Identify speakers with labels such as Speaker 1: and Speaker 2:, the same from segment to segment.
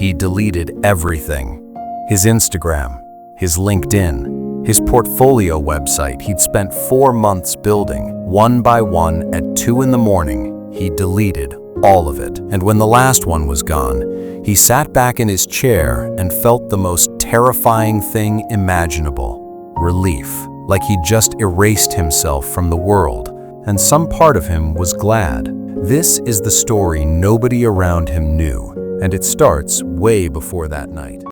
Speaker 1: He deleted everything. His Instagram, his LinkedIn, his portfolio website he'd spent 4 months building. One by one, at 2 in the morning, he deleted all of it. And when the last one was gone, he sat back in his chair and felt the most terrifying thing imaginable: relief, like he'd just erased himself from the world, and some part of him was glad. This is the story nobody around him knew, and it starts way before that night.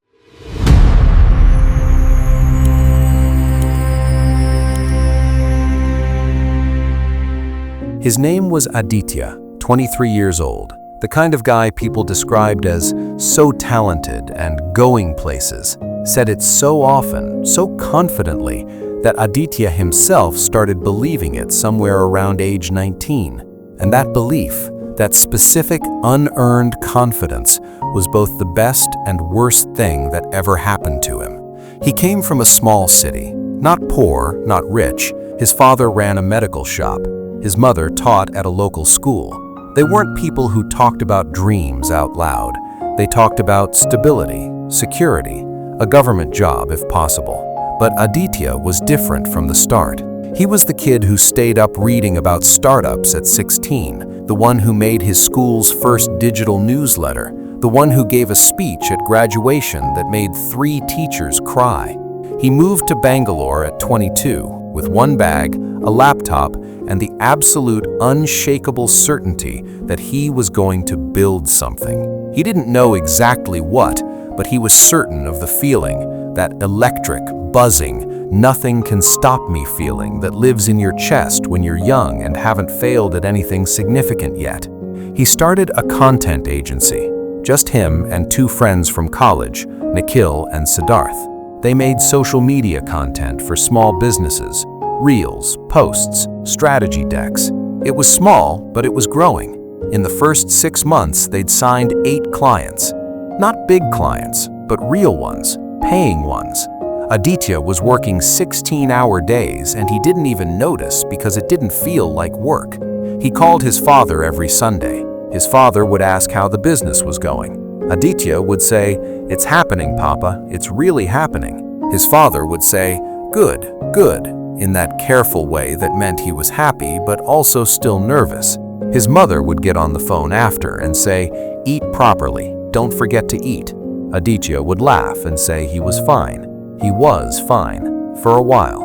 Speaker 1: His name was Aditya, 23 years old, the kind of guy people described as so talented and going places, said it so often, so confidently, that Aditya himself started believing it somewhere around age 19. And that belief, that specific unearned confidence, was both the best and worst thing that ever happened to him. He came from a small city, not poor, not rich. His father ran a medical shop. His mother taught at a local school. They weren't people who talked about dreams out loud. They talked about stability, security, a government job if possible. But Aditya was different from the start. He was the kid who stayed up reading about startups at 16, the one who made his school's first digital newsletter, the one who gave a speech at graduation that made 3 teachers cry. He moved to Bangalore at 22 with one bag, a laptop, and the absolute unshakable certainty that he was going to build something. He didn't know exactly what, but he was certain of the feeling, that electric, buzzing, nothing can stop me feeling that lives in your chest when you're young and haven't failed at anything significant yet. He started a content agency, just him and 2 friends from college, Nikhil and Siddharth. They made social media content for small businesses, reels, posts, strategy decks. It was small, but it was growing. In the first 6 months, they'd signed 8 clients. Not big clients, but real ones, paying ones. Aditya was working 16-hour days, and he didn't even notice because it didn't feel like work. He called his father every Sunday. His father would ask how the business was going. Aditya would say, "It's happening, Papa, it's really happening." His father would say, "Good, good," in that careful way that meant he was happy but also still nervous. His mother would get on the phone after and say, "Eat properly, don't forget to eat." Aditya would laugh and say he was fine. He was fine, for a while.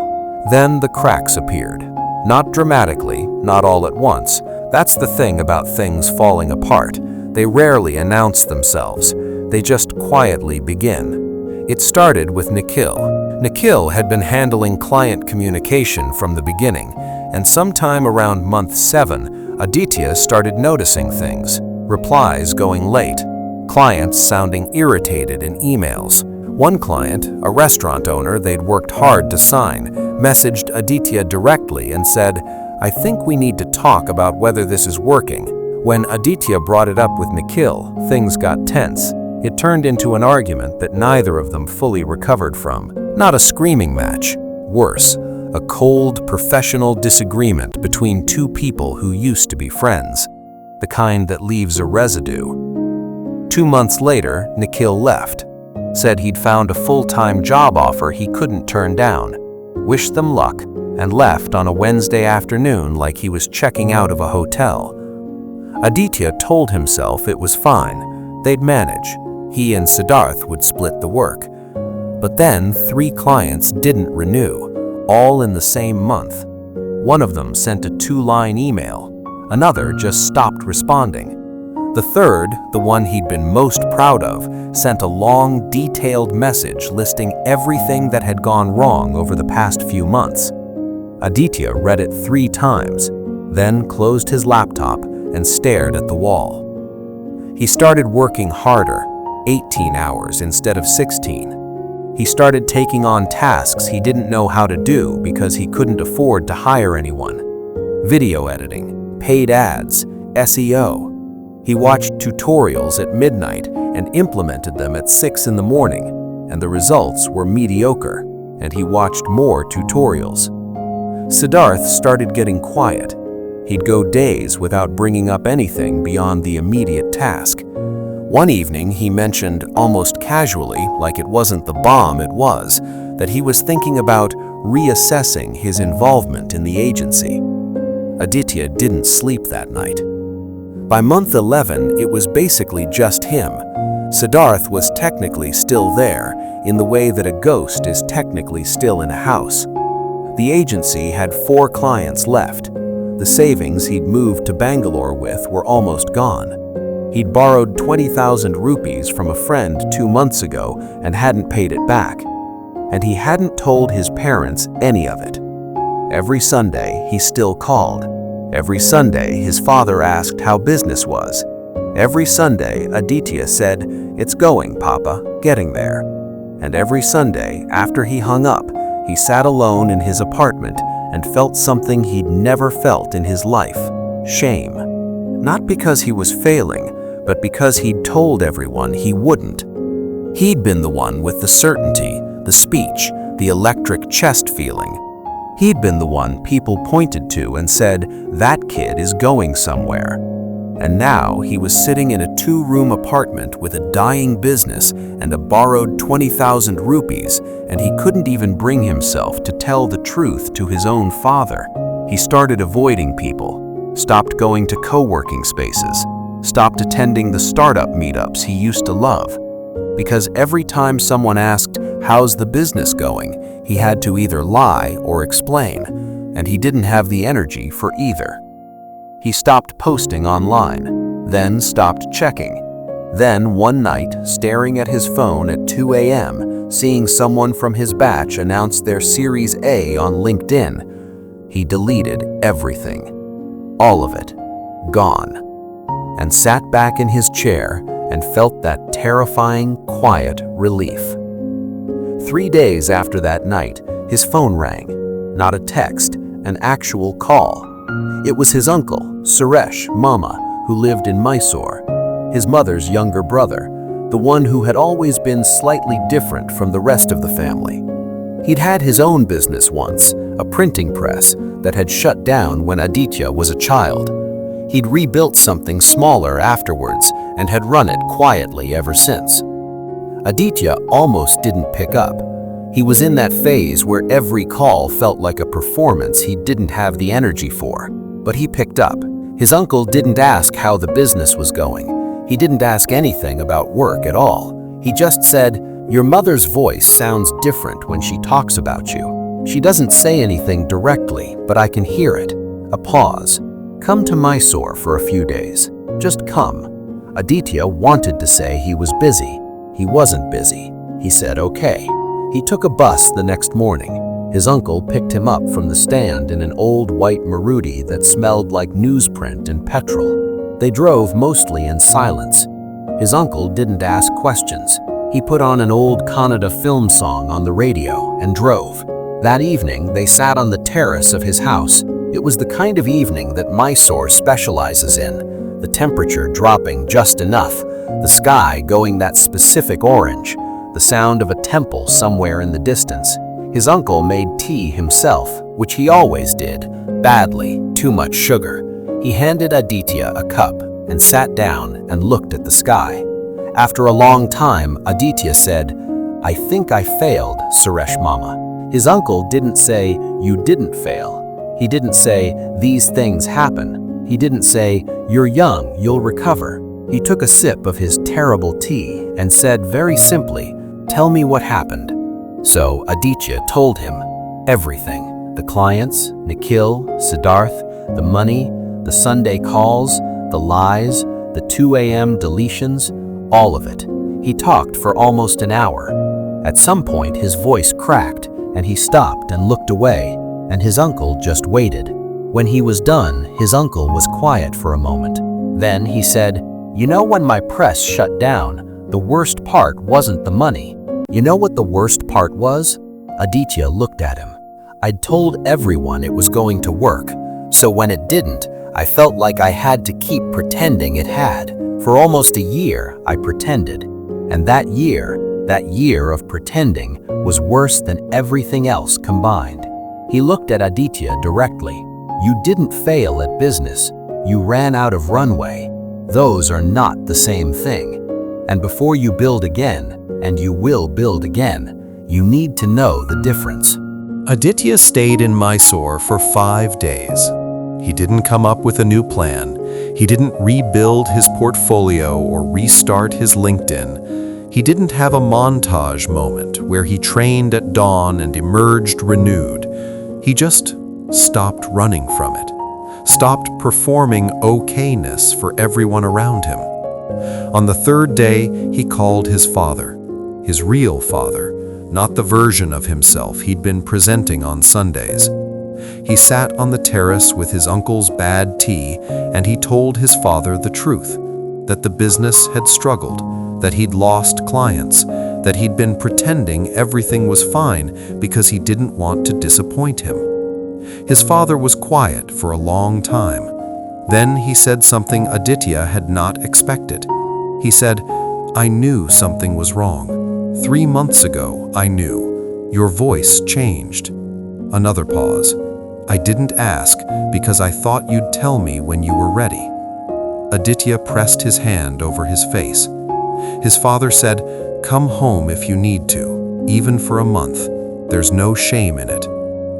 Speaker 1: Then the cracks appeared. Not dramatically, not all at once. That's the thing about things falling apart. They rarely announce themselves. They just quietly begin. It started with Nikhil. Nikhil had been handling client communication from the beginning, and sometime around month 7, Aditya started noticing things. Replies going late. Clients sounding irritated in emails. One client, a restaurant owner they'd worked hard to sign, messaged Aditya directly and said, "I think we need to talk about whether this is working." When Aditya brought it up with Nikhil, things got tense. It turned into an argument that neither of them fully recovered from. Not a screaming match. Worse, a cold, professional disagreement between 2 people who used to be friends. The kind that leaves a residue. 2 months later, Nikhil left. Said he'd found a full-time job offer he couldn't turn down, wished them luck, and left on a Wednesday afternoon like he was checking out of a hotel. Aditya told himself it was fine, they'd manage. He and Siddharth would split the work. But then 3 clients didn't renew, all in the same month. One of them sent a 2-line email. Another just stopped responding. The third, the one he'd been most proud of, sent a long, detailed message listing everything that had gone wrong over the past few months. Aditya read it 3 times, then closed his laptop and stared at the wall. He started working harder, 18 hours instead of 16. He started taking on tasks he didn't know how to do because he couldn't afford to hire anyone. Video editing, paid ads, SEO. He watched tutorials at midnight and implemented them at 6 in the morning, and the results were mediocre, and he watched more tutorials. Siddharth started getting quiet. He'd go days without bringing up anything beyond the immediate task. One evening, he mentioned almost casually, like it wasn't the bomb it was, that he was thinking about reassessing his involvement in the agency. Aditya didn't sleep that night. By month 11, it was basically just him. Siddharth was technically still there, in the way that a ghost is technically still in a house. The agency had 4 clients left. The savings he'd moved to Bangalore with were almost gone. He'd borrowed 20,000 rupees from a friend 2 months ago and hadn't paid it back. And he hadn't told his parents any of it. Every Sunday, he still called. Every Sunday, his father asked how business was. Every Sunday, Aditya said, "It's going, Papa, getting there." And every Sunday, after he hung up, he sat alone in his apartment and felt something he'd never felt in his life: shame. Not because he was failing, but because he'd told everyone he wouldn't. He'd been the one with the certainty, the speech, the electric chest feeling. He'd been the one people pointed to and said, "That kid is going somewhere." And now he was sitting in a 2-room apartment with a dying business and a borrowed 20,000 rupees, and he couldn't even bring himself to tell the truth to his own father. He started avoiding people, stopped going to co-working spaces, stopped attending the startup meetups he used to love. Because every time someone asked, "How's the business going?" he had to either lie or explain, and he didn't have the energy for either. He stopped posting online, then stopped checking. Then one night, staring at his phone at 2 a.m., seeing someone from his batch announce their Series A on LinkedIn, he deleted everything. All of it. Gone. And sat back in his chair and felt that terrifying, quiet relief. 3 days after that night, his phone rang. Not a text, an actual call. It was his uncle, Suresh Mama, who lived in Mysore, his mother's younger brother, the one who had always been slightly different from the rest of the family. He'd had his own business once, a printing press, that had shut down when Aditya was a child. He'd rebuilt something smaller afterwards and had run it quietly ever since. Aditya almost didn't pick up. He was in that phase where every call felt like a performance he didn't have the energy for. But he picked up. His uncle didn't ask how the business was going. He didn't ask anything about work at all. He just said, "Your mother's voice sounds different when she talks about you. She doesn't say anything directly, but I can hear it." A pause. "Come to Mysore for a few days. Just come." Aditya wanted to say he was busy. He wasn't busy. He said okay. He took a bus the next morning. His uncle picked him up from the stand in an old white Maruti that smelled like newsprint and petrol. They drove mostly in silence. His uncle didn't ask questions. He put on an old Kannada film song on the radio and drove. That evening, they sat on the terrace of his house. It was the kind of evening that Mysore specializes in, the temperature dropping just enough, the sky going that specific orange, the sound of a temple somewhere in the distance. His uncle made tea himself, which he always did, badly, too much sugar. He handed Aditya a cup and sat down and looked at the sky. After a long time, Aditya said, "I think I failed, Suresh Mama." His uncle didn't say, "You didn't fail." He didn't say, "These things happen." He didn't say, "You're young, you'll recover." He took a sip of his terrible tea and said very simply, "Tell me what happened." So Aditya told him everything. The clients, Nikhil, Siddharth, the money, the Sunday calls, the lies, the 2 a.m. deletions, all of it. He talked for almost an hour. At some point his voice cracked and he stopped and looked away, and his uncle just waited. When he was done, his uncle was quiet for a moment. Then he said, "You know, when my press shut down, the worst part wasn't the money. You know what the worst part was?" Aditya looked at him. "I'd told everyone it was going to work, so when it didn't, I felt like I had to keep pretending it had. For almost a year, I pretended. And that year of pretending was worse than everything else combined." He looked at Aditya directly. "You didn't fail at business. You ran out of runway. Those are not the same thing." And before you build again, and you will build again, you need to know the difference.
Speaker 2: Aditya stayed in Mysore for 5 days. He didn't come up with a new plan. He didn't rebuild his portfolio or restart his LinkedIn. He didn't have a montage moment where he trained at dawn and emerged renewed. He just stopped running from it, stopped performing okayness for everyone around him. On the 3rd day, he called his father, his real father, not the version of himself he'd been presenting on Sundays. He sat on the terrace with his uncle's bad tea, and he told his father the truth, that the business had struggled, that he'd lost clients, that he'd been pretending everything was fine because he didn't want to disappoint him. His father was quiet for a long time. Then he said something Aditya had not expected. He said, "I knew something was wrong. 3 months ago, I knew. Your voice changed." Another pause. "I didn't ask because I thought you'd tell me when you were ready." Aditya pressed his hand over his face. His father said, "Come home if you need to, even for a month. There's no shame in it."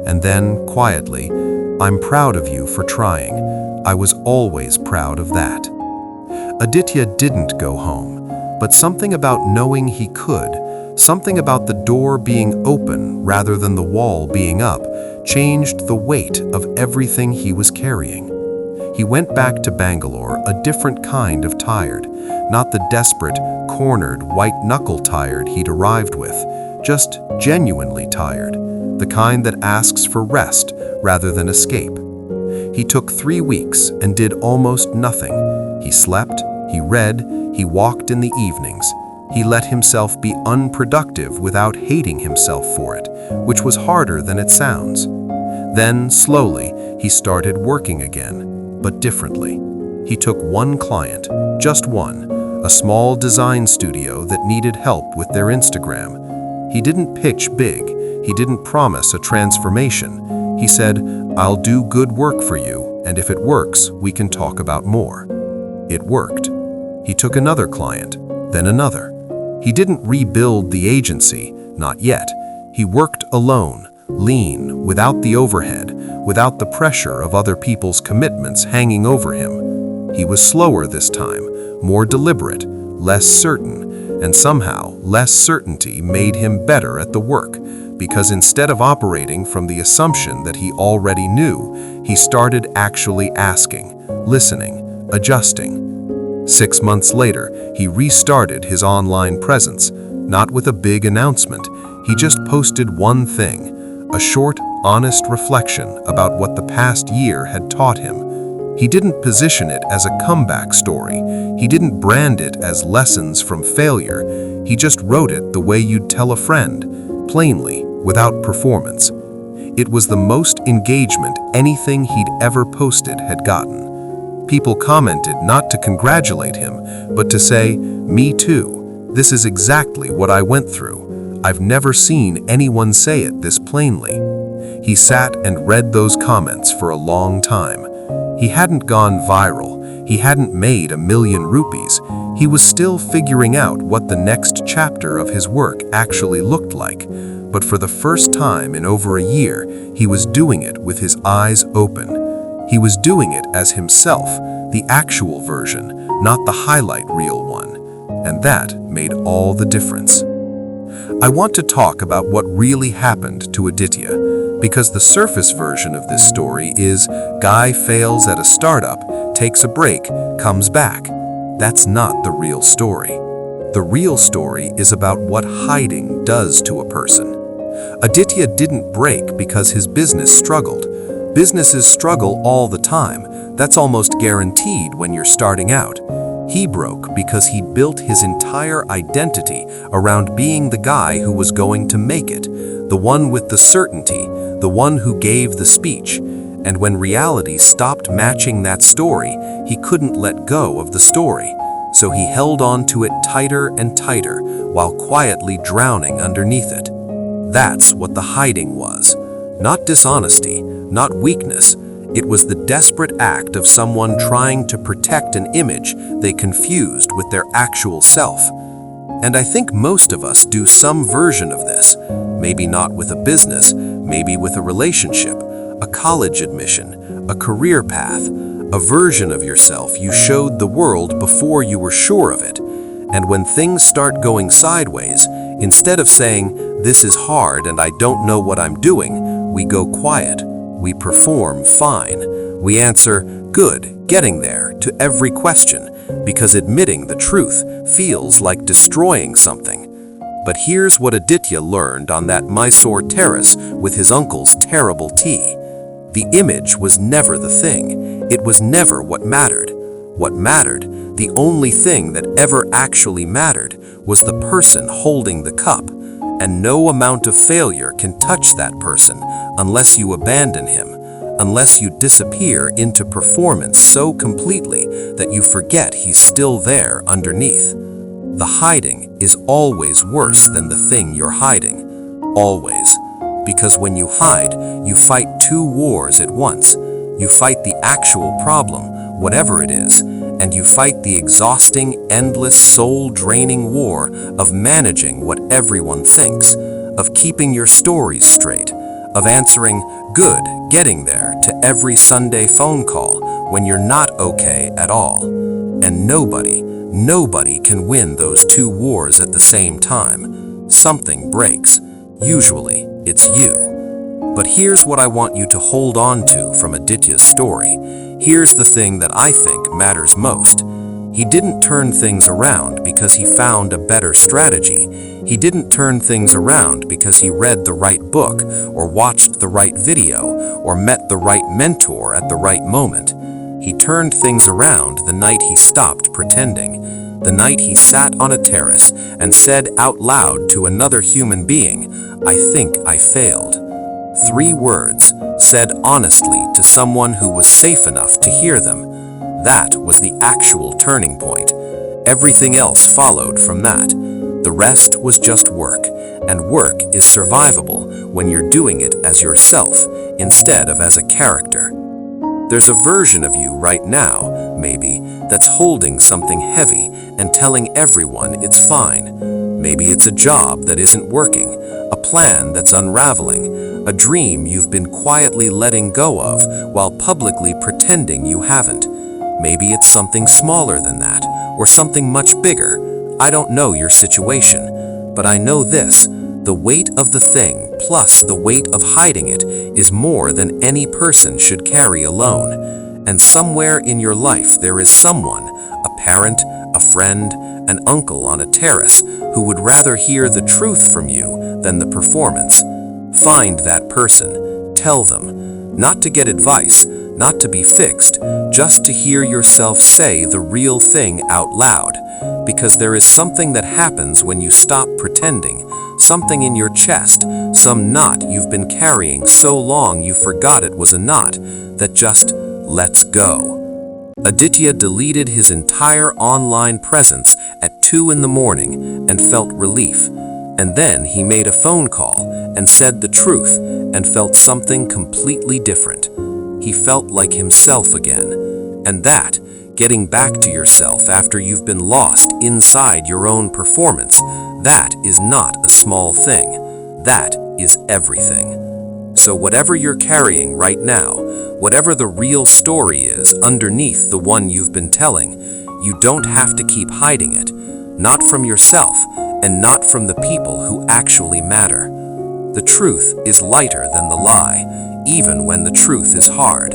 Speaker 2: And then, quietly, "I'm proud of you for trying. I was always proud of that." Aditya didn't go home, but something about knowing he could, something about the door being open rather than the wall being up, changed the weight of everything he was carrying. He went back to Bangalore a different kind of tired, not the desperate, cornered, white-knuckle tired he'd arrived with, just genuinely tired, the kind that asks for rest rather than escape. He took 3 weeks and did almost nothing. He slept, he read, he walked in the evenings. He let himself be unproductive without hating himself for it, which was harder than it sounds. Then, slowly, he started working again, but differently. He took one client, just one, a small design studio that needed help with their Instagram. He didn't pitch big. He didn't promise a transformation. He said, "I'll do good work for you, and if it works, we can talk about more." It worked. He took another client, then another. He didn't rebuild the agency, not yet. He worked alone, lean, without the overhead, without the pressure of other people's commitments hanging over him. He was slower this time, more deliberate, less certain, and somehow less certainty made him better at the work, because instead of operating from the assumption that he already knew, he started actually asking, listening, adjusting. 6 months later, he restarted his online presence, not with a big announcement. He just posted one thing, a short, honest reflection about what the past year had taught him. He didn't position it as a comeback story. He didn't brand it as lessons from failure. He just wrote it the way you'd tell a friend, plainly, without performance. It was the most engagement anything he'd ever posted had gotten. People commented not to congratulate him, but to say, "Me too. This is exactly what I went through. I've never seen anyone say it this plainly." He sat and read those comments for a long time. He hadn't gone viral. He hadn't made 1,000,000 rupees. He was still figuring out what the next chapter of his work actually looked like. But for the first time in over a year, he was doing it with his eyes open. He was doing it as himself, the actual version, not the highlight reel one. And that made all the difference. I want to talk about what really happened to Aditya, because the surface version of this story is guy fails at a startup, takes a break, comes back. That's not the real story. The real story is about what hiding does to a person. Aditya didn't break because his business struggled. Businesses struggle all the time. That's almost guaranteed when you're starting out. He broke because he built his entire identity around being the guy who was going to make it, the one with the certainty, the one who gave the speech. And when reality stopped matching that story, he couldn't let go of the story. So he held on to it tighter and tighter while quietly drowning underneath it. That's what the hiding was. Not dishonesty, not weakness. It was the desperate act of someone trying to protect an image they confused with their actual self. And I think most of us do some version of this, maybe not with a business, maybe with a relationship, a college admission, a career path, a version of yourself you showed the world before you were sure of it. And when things start going sideways, instead of saying, "This is hard and I don't know what I'm doing," we go quiet. We perform fine. We answer, "Good, getting there," to every question, because admitting the truth feels like destroying something. But here's what Aditya learned on that Mysore terrace with his uncle's terrible tea. The image was never the thing. It was never what mattered. What mattered, the only thing that ever actually mattered, was the person holding the cup. And no amount of failure can touch that person unless you abandon him, unless you disappear into performance so completely that you forget he's still there underneath. The hiding is always worse than the thing you're hiding. Always. Because when you hide, you fight two wars at once. You fight the actual problem, whatever it is, and you fight the exhausting, endless, soul-draining war of managing what everyone thinks, of keeping your stories straight, of answering "good, getting there" to every Sunday phone call when you're not okay at all. And nobody can win those two wars at the same time. Something breaks. Usually, it's you. But here's what I want you to hold on to from Aditya's story. Here's the thing that I think matters most. He didn't turn things around because he found a better strategy. He didn't turn things around because he read the right book, or watched the right video, or met the right mentor at the right moment. He turned things around the night he stopped pretending. The night he sat on a terrace and said out loud to another human being, "I think I failed." 3 words, said honestly to someone who was safe enough to hear them. That was the actual turning point. Everything else followed from that. The rest was just work, and work is survivable when you're doing it as yourself instead of as a character. There's a version of you right now, maybe, that's holding something heavy and telling everyone it's fine. Maybe it's a job that isn't working, a plan that's unraveling, a dream you've been quietly letting go of while publicly pretending you haven't. Maybe it's something smaller than that, or something much bigger. I don't know your situation, but I know this: the weight of the thing plus the weight of hiding it is more than any person should carry alone. And somewhere in your life there is someone, a parent, a friend, an uncle on a terrace, who would rather hear the truth from you than the performance. Find that person. Tell them. Not to get advice, not to be fixed, just to hear yourself say the real thing out loud. Because there is something that happens when you stop pretending, something in your chest, some knot you've been carrying so long you forgot it was a knot, that just lets go. Aditya deleted his entire online presence at 2 in the morning and felt relief. And then he made a phone call and said the truth and felt something completely different. He felt like himself again. And that, getting back to yourself after you've been lost inside your own performance, that is not a small thing. That is everything. So whatever you're carrying right now, whatever the real story is underneath the one you've been telling, you don't have to keep hiding it. Not from yourself, and not from the people who actually matter. The truth is lighter than the lie, even when the truth is hard,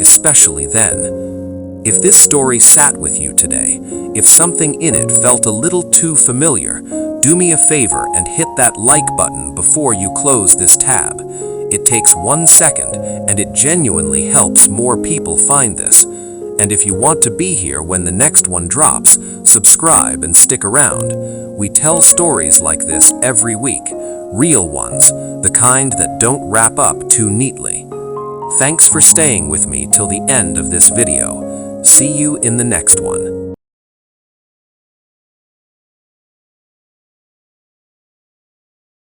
Speaker 2: especially then. If this story sat with you today, if something in it felt a little too familiar, do me a favor and hit that like button before you close this tab. It takes 1 second, and it genuinely helps more people find this. And if you want to be here when the next one drops, subscribe and stick around. We tell stories like this every week, real ones, the kind that don't wrap up too neatly. Thanks for staying with me till the end of this video. See you in the next one.